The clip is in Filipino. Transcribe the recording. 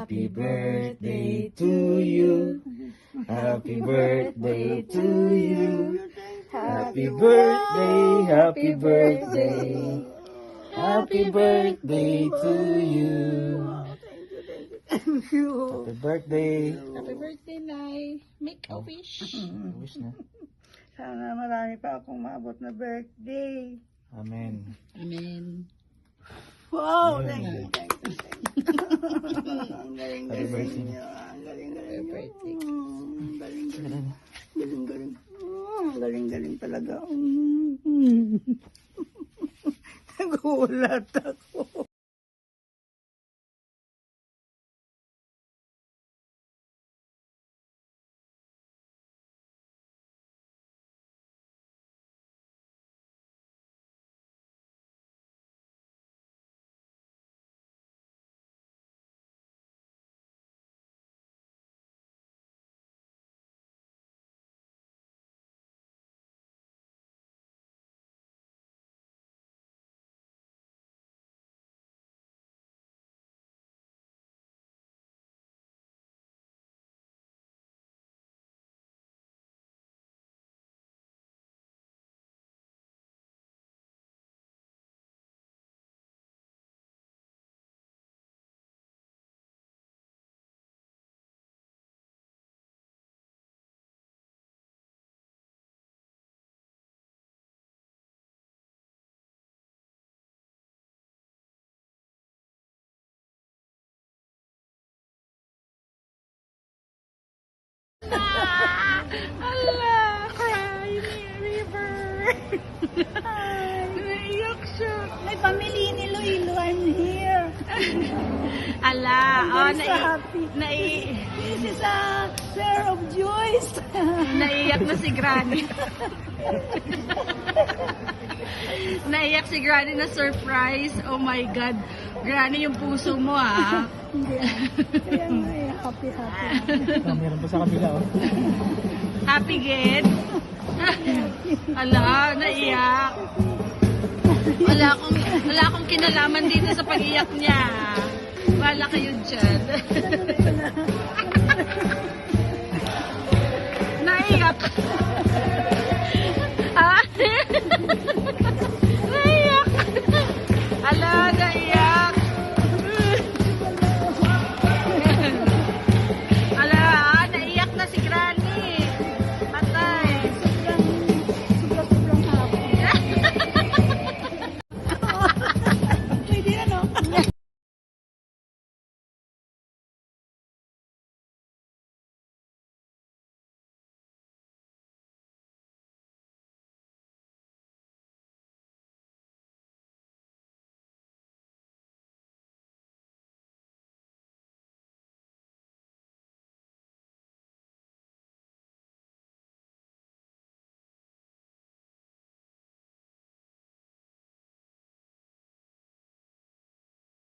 Happy birthday to you. Happy birthday to you. Happy birthday, happy birthday. Happy birthday to you. Thank you. Happy birthday. Happy birthday, Nay. Make a wish. Wish na. Sana marami pa akong maabot na birthday. Amen. Amen. Wow, Amen. thank you. Ang Happy birthday. niyo. Ang galing-galing Happy niyo. birthday. Galing-galing. Galing-galing. Galing-galing talaga. Nagulat ako. Allah! Cry river! Naiyak siya. May pamilya ni Iloilo. I'm here. Ala! I'm very so happy. This is a pair of joys. Naiyak na si Granny. Naiyak si Granny na surprise. Oh my God. Granny, yung puso mo ah. Hindi. Kaya nga eh, happy. Meron pa sa kabila. Oh. Happy Gid? Ala, naiyak. Wala akong kinalaman dito sa pag-iyak niya. Wala kayo dyan. Naiyak. Ah? Naiyak. Ala, naiyak.